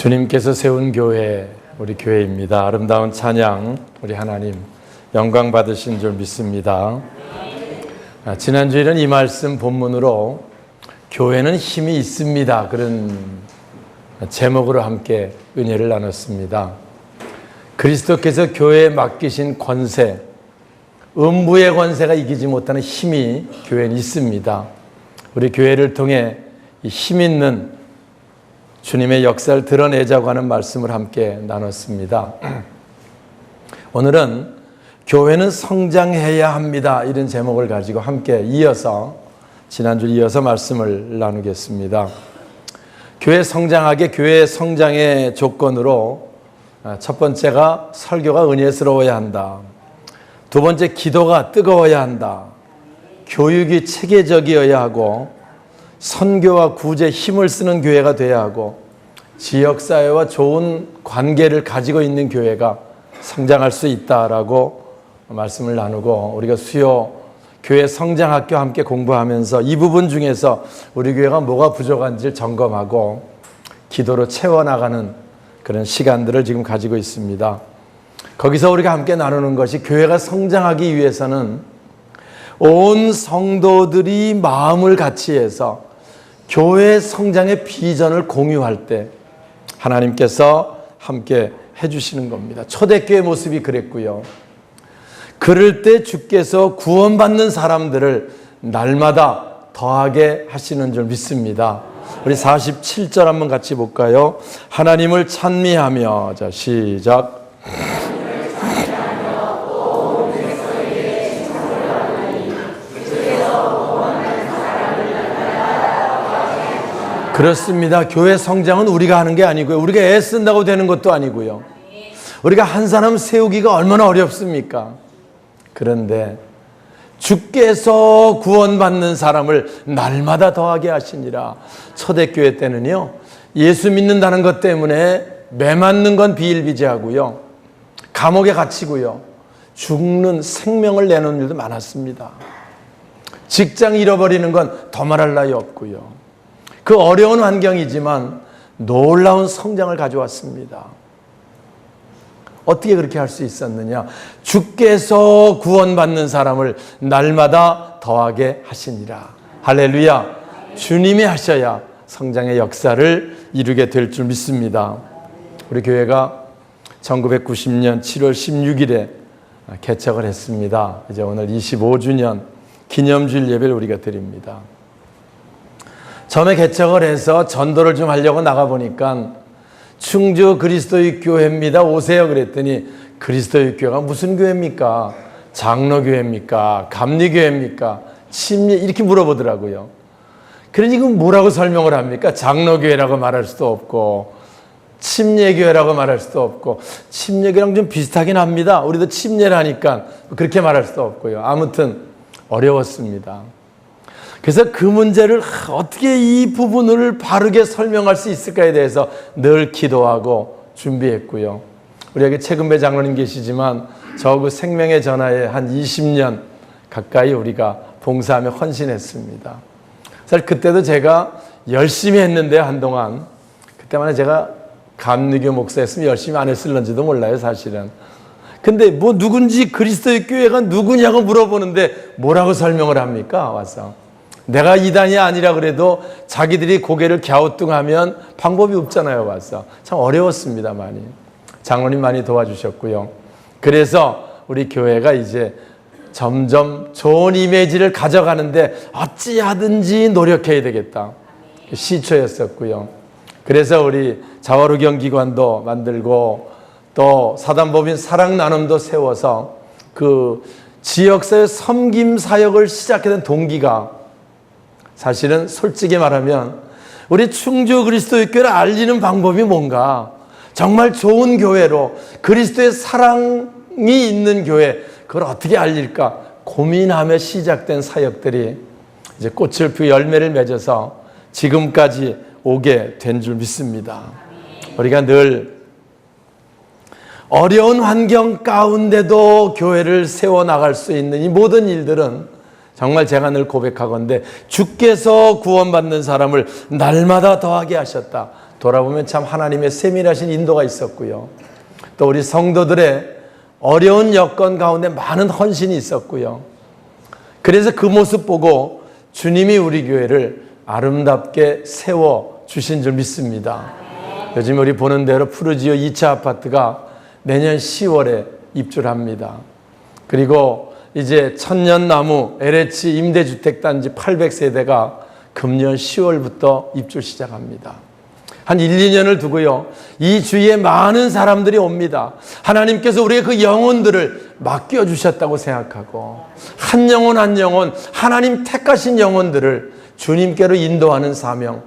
주님께서 세운 교회, 우리 교회입니다. 아름다운 찬양, 우리 하나님 영광 받으신 줄 믿습니다. 지난주에는 이 말씀 본문으로 교회는 힘이 있습니다, 그런 제목으로 함께 은혜를 나눴습니다. 그리스도께서 교회에 맡기신 권세, 음부의 권세가 이기지 못하는 힘이 교회는 있습니다. 우리 교회를 통해 이 힘 있는 주님의 역사를 드러내자고 하는 말씀을 함께 나눴습니다. 오늘은 교회는 성장해야 합니다, 이런 제목을 가지고 함께 이어서 지난주 이어서 말씀을 나누겠습니다. 교회 성장하게, 교회 성장의 조건으로 첫 번째가 설교가 은혜스러워야 한다. 두 번째, 기도가 뜨거워야 한다. 교육이 체계적이어야 하고, 선교와 구제 힘을 쓰는 교회가 돼야 하고, 지역사회와 좋은 관계를 가지고 있는 교회가 성장할 수 있다라고 말씀을 나누고, 우리가 수요 교회 성장학교 함께 공부하면서 이 부분 중에서 우리 교회가 뭐가 부족한지를 점검하고 기도로 채워나가는 그런 시간들을 지금 가지고 있습니다. 거기서 우리가 함께 나누는 것이, 교회가 성장하기 위해서는 온 성도들이 마음을 같이 해서 교회 성장의 비전을 공유할 때 하나님께서 함께 해주시는 겁니다. 초대교회 모습이 그랬고요. 그럴 때 주께서 구원받는 사람들을 날마다 더하게 하시는 줄 믿습니다. 우리 47절 한번 같이 볼까요? 하나님을 찬미하며, 자 시작. 그렇습니다. 교회 성장은 우리가 하는 게 아니고요, 우리가 애쓴다고 되는 것도 아니고요, 우리가 한 사람 세우기가 얼마나 어렵습니까? 그런데 주께서 구원받는 사람을 날마다 더하게 하시니라. 초대교회 때는요, 예수 믿는다는 것 때문에 매 맞는 건 비일비재하고요, 감옥에 갇히고요, 죽는 생명을 내놓는 일도 많았습니다. 직장 잃어버리는 건 더 말할 나위 없고요. 그 어려운 환경이지만 놀라운 성장을 가져왔습니다. 어떻게 그렇게 할 수 있었느냐? 주께서 구원받는 사람을 날마다 더하게 하시니라. 할렐루야. 주님이 하셔야 성장의 역사를 이루게 될 줄 믿습니다. 우리 교회가 1990년 7월 16일에 개척을 했습니다. 이제 오늘 25주년 기념주일 예배를 우리가 드립니다. 처음에 개척을 해서 전도를 좀 하려고 나가보니까 충주 그리스도의 교회입니다, 오세요 그랬더니, 그리스도의 교회가 무슨 교회입니까? 장로교회입니까? 감리교회입니까? 침례, 이렇게 물어보더라고요. 그러니 그럼 뭐라고 설명을 합니까? 장로교회라고 말할 수도 없고, 침례교회라고 말할 수도 없고, 침례교회랑 좀 비슷하긴 합니다, 우리도 침례를 하니까 그렇게 말할 수도 없고요. 아무튼 어려웠습니다. 그래서 그 문제를 어떻게 이 부분을 바르게 설명할 수 있을까에 대해서 늘 기도하고 준비했고요. 우리 여기 최근배 장로님 계시지만 저 그 생명의 전화에 한 20년 가까이 우리가 봉사하며 헌신했습니다. 사실 그때도 제가 열심히 했는데, 한동안 그때만 해도 제가 감리교 목사였으면 열심히 안 했을런지도 몰라요, 사실은. 근데 뭐 누군지, 그리스도의 교회가 누구냐고 물어보는데 뭐라고 설명을 합니까? 와서 내가 이단이 아니라 그래도 자기들이 고개를 갸우뚱하면 방법이 없잖아요. 와서 참 어려웠습니다. 많이. 장로님 많이 도와주셨고요. 그래서 우리 교회가 이제 점점 좋은 이미지를 가져가는데 어찌하든지 노력해야 되겠다, 시초였었고요. 그래서 우리 자활후경기관도 만들고, 또 사단법인 사랑나눔도 세워서 그 지역사회 섬김 사역을 시작해 된 동기가, 사실은 솔직히 말하면 우리 충주 그리스도의 교회를 알리는 방법이 뭔가, 정말 좋은 교회로, 그리스도의 사랑이 있는 교회, 그걸 어떻게 알릴까 고민하며 시작된 사역들이 이제 꽃을 피우 열매를 맺어서 지금까지 오게 된 줄 믿습니다. 우리가 늘 어려운 환경 가운데도 교회를 세워나갈 수 있는 이 모든 일들은 정말 제가 늘 고백하건대 주께서 구원받는 사람을 날마다 더하게 하셨다. 돌아보면 참 하나님의 세밀하신 인도가 있었고요. 또 우리 성도들의 어려운 여건 가운데 많은 헌신이 있었고요. 그래서 그 모습 보고 주님이 우리 교회를 아름답게 세워주신 줄 믿습니다. 요즘 우리 보는 대로 푸르지오 2차 아파트가 내년 10월에 입주를 합니다. 그리고 이제 천년나무 LH 임대주택단지 800세대가 금년 10월부터 입주 시작합니다. 한 1, 2년을 두고요, 이 주위에 많은 사람들이 옵니다. 하나님께서 우리의 그 영혼들을 맡겨주셨다고 생각하고 한 영혼 한 영혼, 하나님 택하신 영혼들을 주님께로 인도하는 사명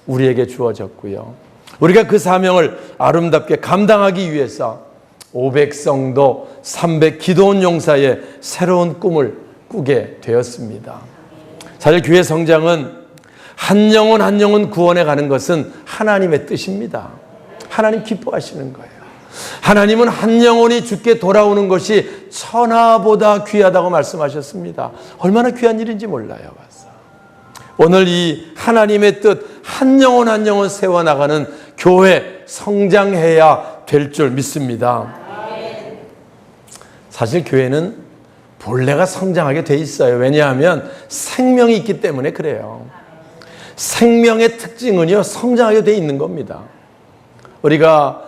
우리에게 주어졌고요. 우리가 그 사명을 아름답게 감당하기 위해서 500성도 300기도원 용사의 새로운 꿈을 꾸게 되었습니다. 사실 교회 성장은 한 영혼 한 영혼 구원해 가는 것은 하나님의 뜻입니다. 하나님 기뻐하시는 거예요. 하나님은 한 영혼이 주께 돌아오는 것이 천하보다 귀하다고 말씀하셨습니다. 얼마나 귀한 일인지 몰라요. 오늘 이 하나님의 뜻, 한 영혼 한 영혼 세워나가는 교회 성장해야 될 줄 믿습니다. 사실 교회는 본래가 성장하게 돼 있어요. 왜냐하면 생명이 있기 때문에 그래요. 생명의 특징은요, 성장하게 돼 있는 겁니다. 우리가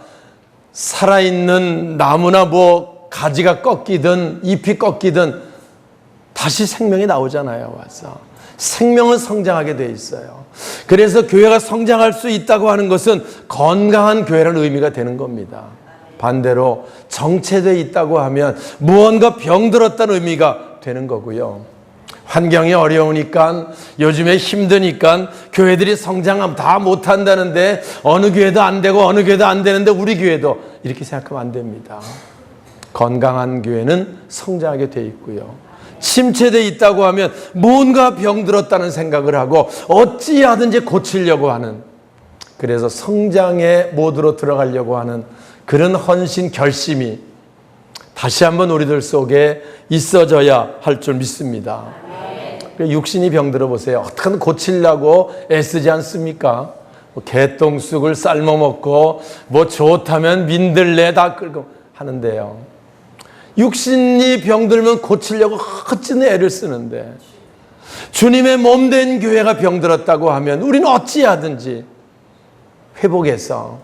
살아있는 나무나 뭐 가지가 꺾이든 잎이 꺾이든 다시 생명이 나오잖아요. 와서 생명은 성장하게 돼 있어요. 그래서 교회가 성장할 수 있다고 하는 것은 건강한 교회라는 의미가 되는 겁니다. 반대로 정체되어 있다고 하면 무언가 병들었다는 의미가 되는 거고요. 환경이 어려우니까, 요즘에 힘드니까 교회들이 성장하면 다 못한다는데 어느 교회도 안 되고 어느 교회도 안 되는데 우리 교회도, 이렇게 생각하면 안 됩니다. 건강한 교회는 성장하게 돼 있고요. 침체되어 있다고 하면 뭔가 병들었다는 생각을 하고 어찌하든지 고치려고 하는, 그래서 성장의 모드로 들어가려고 하는 그런 헌신 결심이 다시 한번 우리들 속에 있어져야 할 줄 믿습니다. 육신이 병들어 보세요. 어떻게든 고치려고 애쓰지 않습니까? 뭐 개똥쑥을 삶아 먹고 뭐 좋다면 민들레 다 끌고 하는데요. 육신이 병들면 고치려고 어찌나 애를 쓰는데, 주님의 몸된 교회가 병들었다고 하면 우리는 어찌하든지 회복해서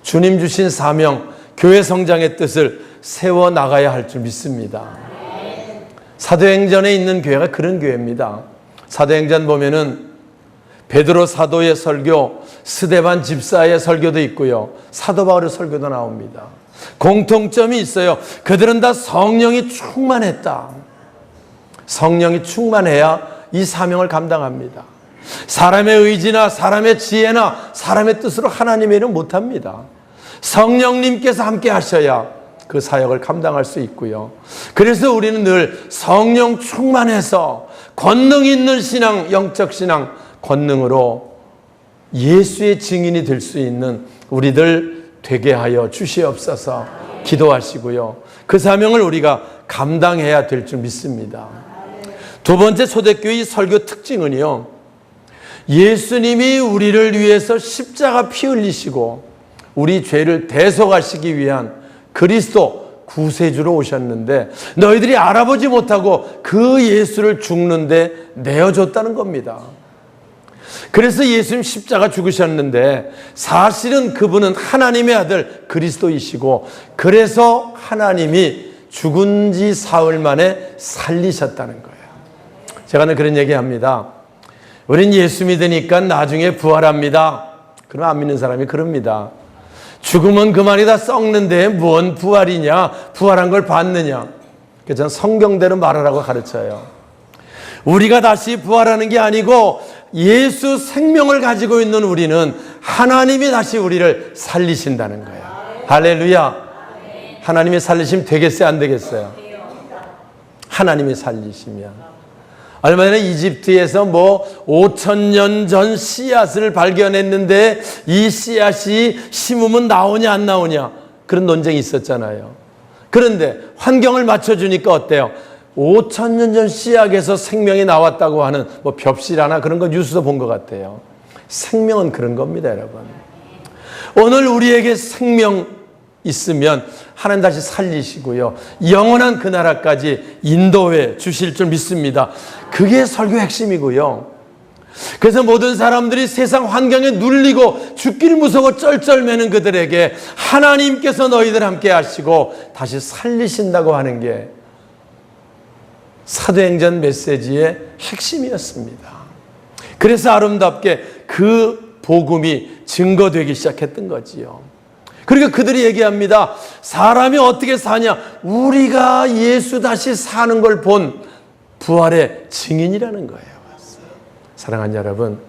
주님 주신 사명, 교회 성장의 뜻을 세워나가야 할 줄 믿습니다. 사도행전에 있는 교회가 그런 교회입니다. 사도행전 보면은 베드로 사도의 설교, 스데반 집사의 설교도 있고요, 사도 바울의 설교도 나옵니다. 공통점이 있어요. 그들은 다 성령이 충만했다. 성령이 충만해야 이 사명을 감당합니다. 사람의 의지나 사람의 지혜나 사람의 뜻으로 하나님의 일은 못합니다. 성령님께서 함께 하셔야 그 사역을 감당할 수 있고요. 그래서 우리는 늘 성령 충만해서 권능 있는 신앙, 영적 신앙, 권능으로 예수의 증인이 될 수 있는 우리들 되게 하여 주시옵소서 기도하시고요. 그 사명을 우리가 감당해야 될 줄 믿습니다. 두 번째 초대교회의 설교 특징은요, 예수님이 우리를 위해서 십자가 피 흘리시고 우리 죄를 대속하시기 위한 그리스도 구세주로 오셨는데 너희들이 알아보지 못하고 그 예수를 죽는데 내어줬다는 겁니다. 그래서 예수님 십자가 죽으셨는데 사실은 그분은 하나님의 아들 그리스도이시고, 그래서 하나님이 죽은 지 사흘 만에 살리셨다는 거예요. 제가 늘 그런 얘기합니다. 우린 예수 믿으니까 나중에 부활합니다. 그럼 안 믿는 사람이 그럽니다. 죽으면 그만이다, 썩는데 뭔 부활이냐, 부활한 걸 봤느냐. 그래서 저는 성경대로 말하라고 가르쳐요. 우리가 다시 부활하는 게 아니고 예수 생명을 가지고 있는 우리는 하나님이 다시 우리를 살리신다는 거예요. 할렐루야. 하나님이 살리시면 되겠어요, 안 되겠어요? 하나님이 살리시면. 얼마 전에 이집트에서 뭐 5,000년 전 씨앗을 발견했는데 이 씨앗이 심으면 나오냐 안 나오냐, 그런 논쟁이 있었잖아요. 그런데 환경을 맞춰주니까 어때요? 5,000년 전 씨앗에서 생명이 나왔다고 하는 뭐 벽실 하나 그런 거 뉴스도 본 것 같아요. 생명은 그런 겁니다, 여러분. 오늘 우리에게 생명 있으면 하나님 다시 살리시고요, 영원한 그 나라까지 인도해 주실 줄 믿습니다. 그게 설교의 핵심이고요. 그래서 모든 사람들이 세상 환경에 눌리고 죽길 무서워 쩔쩔매는 그들에게 하나님께서 너희들 함께 하시고 다시 살리신다고 하는 게 사도행전 메시지의 핵심이었습니다. 그래서 아름답게 그 복음이 증거되기 시작했던 거지요. 그러니까 그들이 얘기합니다. 사람이 어떻게 사냐? 우리가 예수 다시 사는 걸 본 부활의 증인이라는 거예요. 사랑하는 여러분,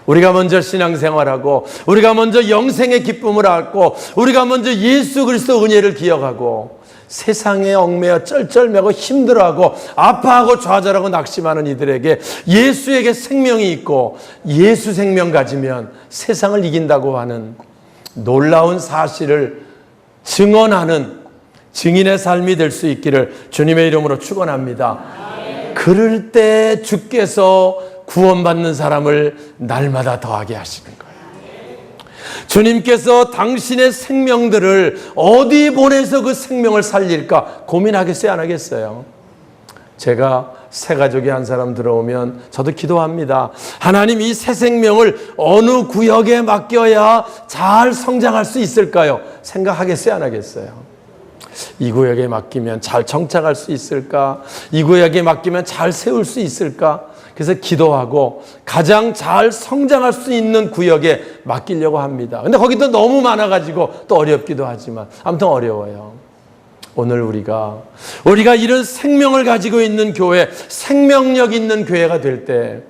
우리가 먼저 신앙생활하고 우리가 먼저 영생의 기쁨을 얻고 우리가 먼저 예수 그리스도 은혜를 기억하고 세상에 얽매여 쩔쩔매고 힘들어하고 아파하고 좌절하고 낙심하는 이들에게 예수에게 생명이 있고 예수 생명 가지면 세상을 이긴다고 하는 놀라운 사실을 증언하는 증인의 삶이 될 수 있기를 주님의 이름으로 축원합니다. 그럴 때 주께서 구원받는 사람을 날마다 더하게 하시는 거예요. 주님께서 당신의 생명들을 어디 보내서 그 생명을 살릴까 고민하겠어요, 안 하겠어요? 제가 새 가족이 한 사람 들어오면 저도 기도합니다. 하나님, 이 새 생명을 어느 구역에 맡겨야 잘 성장할 수 있을까요? 생각하겠어요, 안 하겠어요? 이 구역에 맡기면 잘 정착할 수 있을까? 이 구역에 맡기면 잘 세울 수 있을까? 그래서 기도하고 가장 잘 성장할 수 있는 구역에 맡기려고 합니다. 근데 거기도 너무 많아가지고 또 어렵기도 하지만 아무튼 어려워요. 오늘 우리가 이런 생명을 가지고 있는 교회, 생명력 있는 교회가 될 때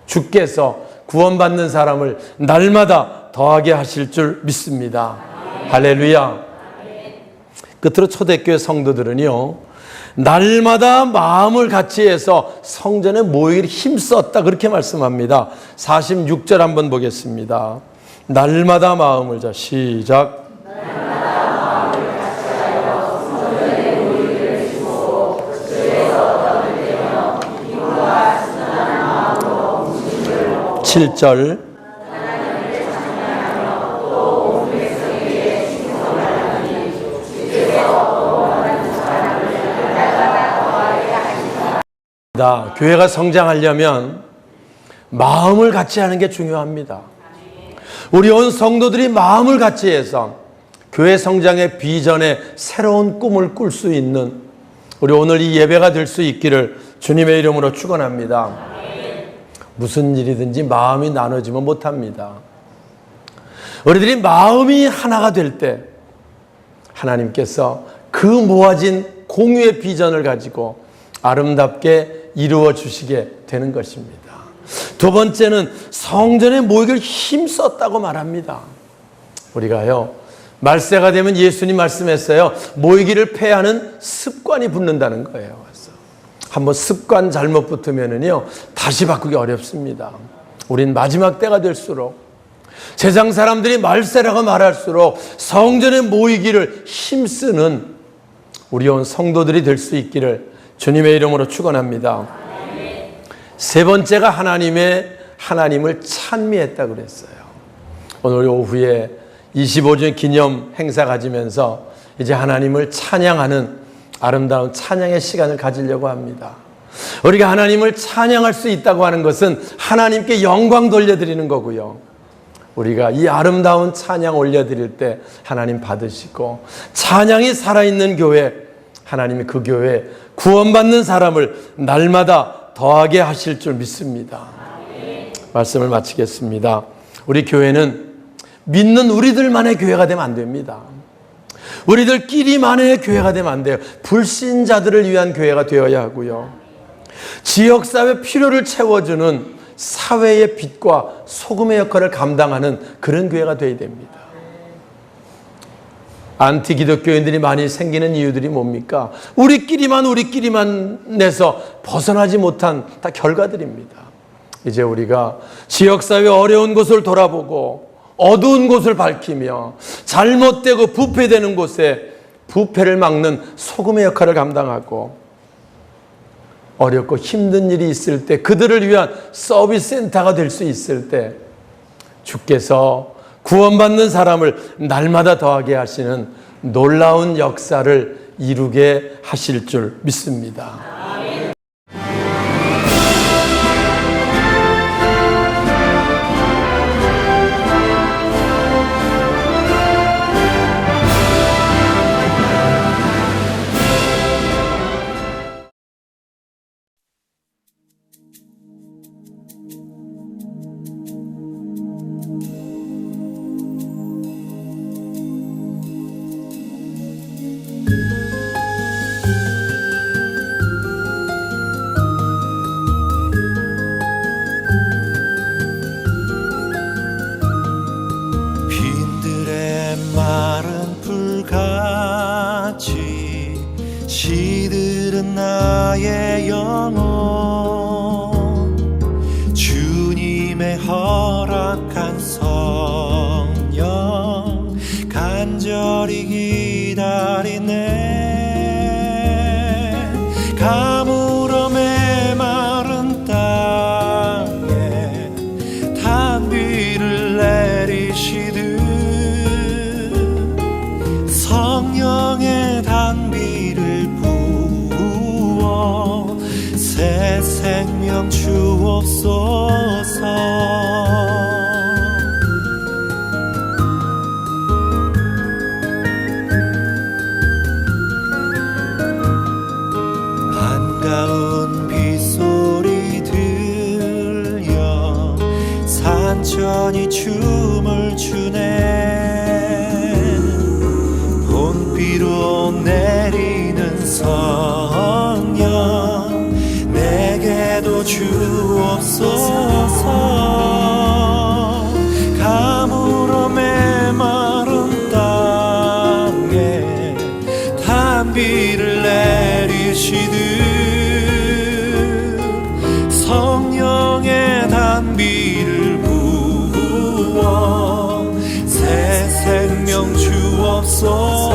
주께서 구원받는 사람을 날마다 더하게 하실 줄 믿습니다. 할렐루야. 끝으로 초대교회 성도들은요, 날마다 마음을 같이 해서 성전에 모이기를 힘썼다, 그렇게 말씀합니다. 46절 한번 보겠습니다. 날마다 마음을 시작. 날마다 마음을 같이 하여 성전에 모이기를 힘쓰고 그에서 얻을 때며 기쁨과 순전한 마음으로 음식을 먹고 7절. 교회가 성장하려면 마음을 같이 하는 게 중요합니다. 우리 온 성도들이 마음을 같이 해서 교회 성장의 비전에 새로운 꿈을 꿀 수 있는 우리 오늘 이 예배가 될 수 있기를 주님의 이름으로 축원합니다. 무슨 일이든지 마음이 나눠지면 못합니다. 우리들이 마음이 하나가 될 때 하나님께서 그 모아진 공유의 비전을 가지고 아름답게 이루어 주시게 되는 것입니다. 두 번째는 성전에 모이기를 힘썼다고 말합니다. 우리가요, 말세가 되면 예수님 말씀했어요. 모이기를 폐하는 습관이 붙는다는 거예요. 그래서 한번 습관 잘못 붙으면은요, 다시 바꾸기 어렵습니다. 우린 마지막 때가 될수록 세상 사람들이 말세라고 말할수록 성전에 모이기를 힘쓰는 우리 온 성도들이 될 수 있기를 주님의 이름으로 축원합니다. 세 번째가 하나님을 찬미했다 그랬어요. 오늘 오후에 25주년 기념 행사 가지면서 이제 하나님을 찬양하는 아름다운 찬양의 시간을 가지려고 합니다. 우리가 하나님을 찬양할 수 있다고 하는 것은 하나님께 영광 돌려드리는 거고요. 우리가 이 아름다운 찬양 올려드릴 때 하나님 받으시고, 찬양이 살아있는 교회, 하나님이 그 교회에 구원받는 사람을 날마다 더하게 하실 줄 믿습니다. 말씀을 마치겠습니다. 우리 교회는 믿는 우리들만의 교회가 되면 안 됩니다. 우리들끼리만의 교회가 되면 안 돼요. 불신자들을 위한 교회가 되어야 하고요. 지역사회 필요를 채워주는 사회의 빛과 소금의 역할을 감당하는 그런 교회가 되어야 됩니다. 안티 기독교인들이 많이 생기는 이유들이 뭡니까? 우리끼리만 내서 벗어나지 못한 다 결과들입니다. 이제 우리가 지역사회 어려운 곳을 돌아보고 어두운 곳을 밝히며 잘못되고 부패되는 곳에 부패를 막는 소금의 역할을 감당하고, 어렵고 힘든 일이 있을 때 그들을 위한 서비스 센터가 될 수 있을 때 주께서 구원받는 사람을 날마다 더하게 하시는 놀라운 역사를 이루게 하실 줄 믿습니다. 마른 풀같이 시들은 나의 영혼, 주님의 허락한 성령 간절히 기다리네. 가물어 메마른 땅에 단비를 내리시듯 성령의 단비를 부어 새 생명 주옵소서. 반가운 빗소리 들려 산천이 춤을 추네. 봄비로 내리는 성령 내게도 주옵소서. 가물어 메마른 땅에 단비를 내리시듯 성령의 단비를 부어 새 생명 주옵소서.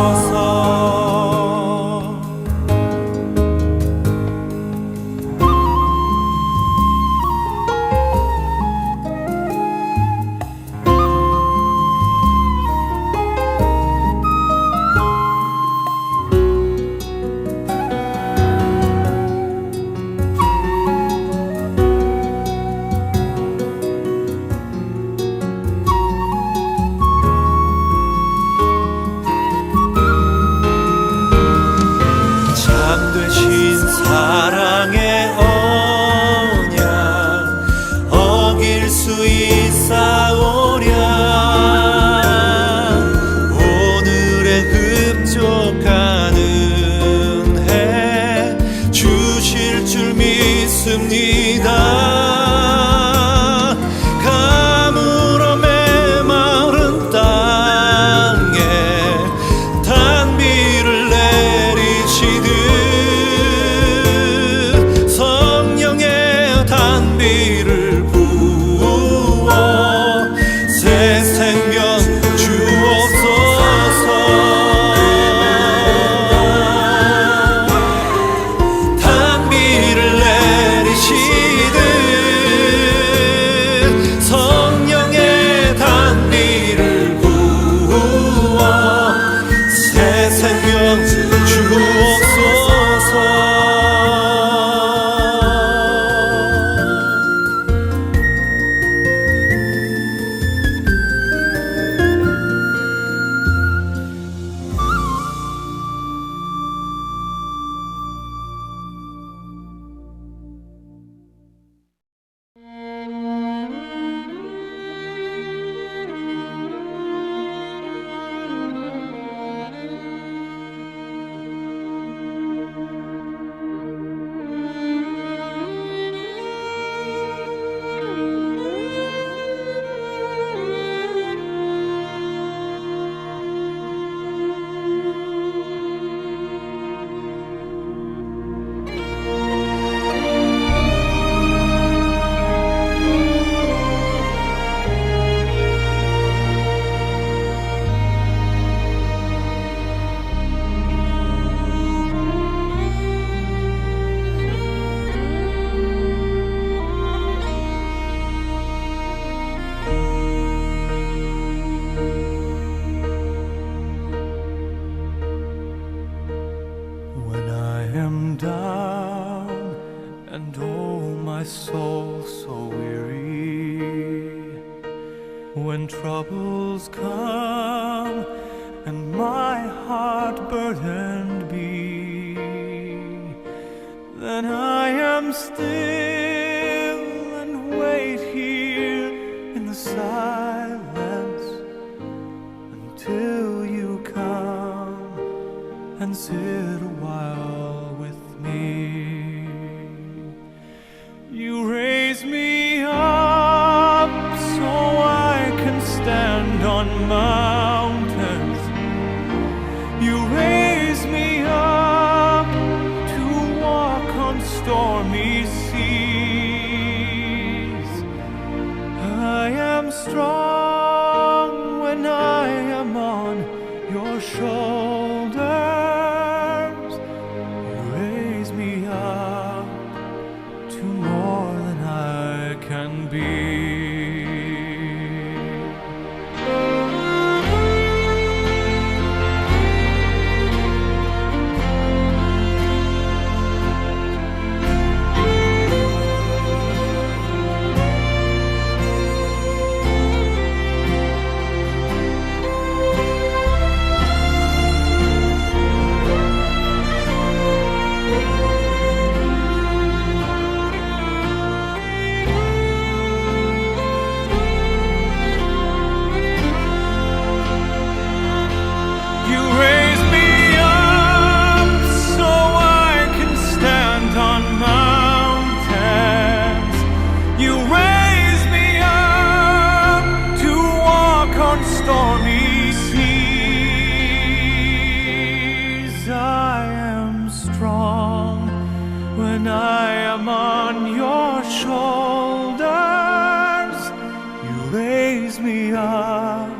soul so weary. When troubles come and my heart burdened be, then I am still and wait here in the silence until you come and sit a while with me. You raise me up so I can stand on mountains. You raise me up to walk on stormy seas. I am strong when I am on your shoulders. You raise me up to more than I can be. Stormy seas, I am strong when I am on your shoulders. You raise me up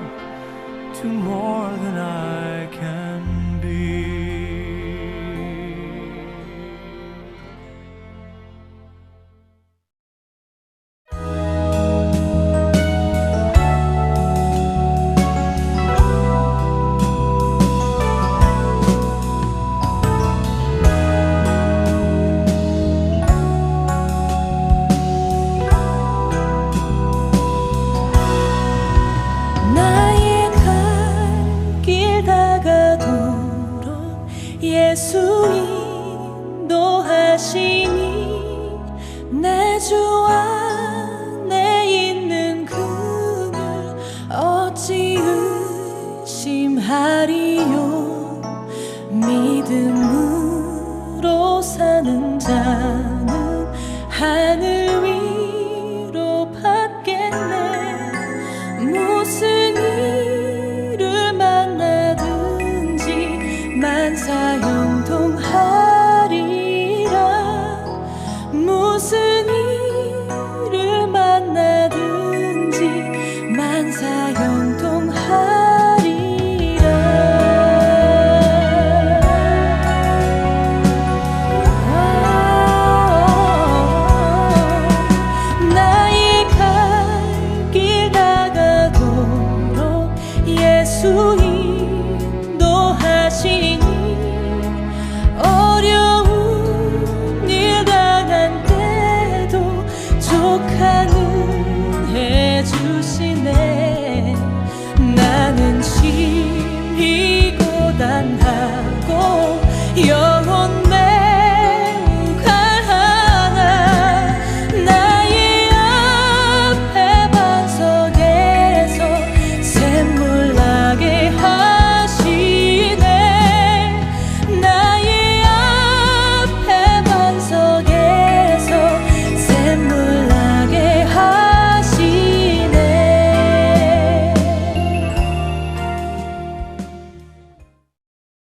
to more than I can be. 예수 인도하시니 내 주 안에 있는 그를 어찌 의심하리요. 믿음으로 사는 자는 하늘 위로 받겠네. 무슨 일을 만나든지 만사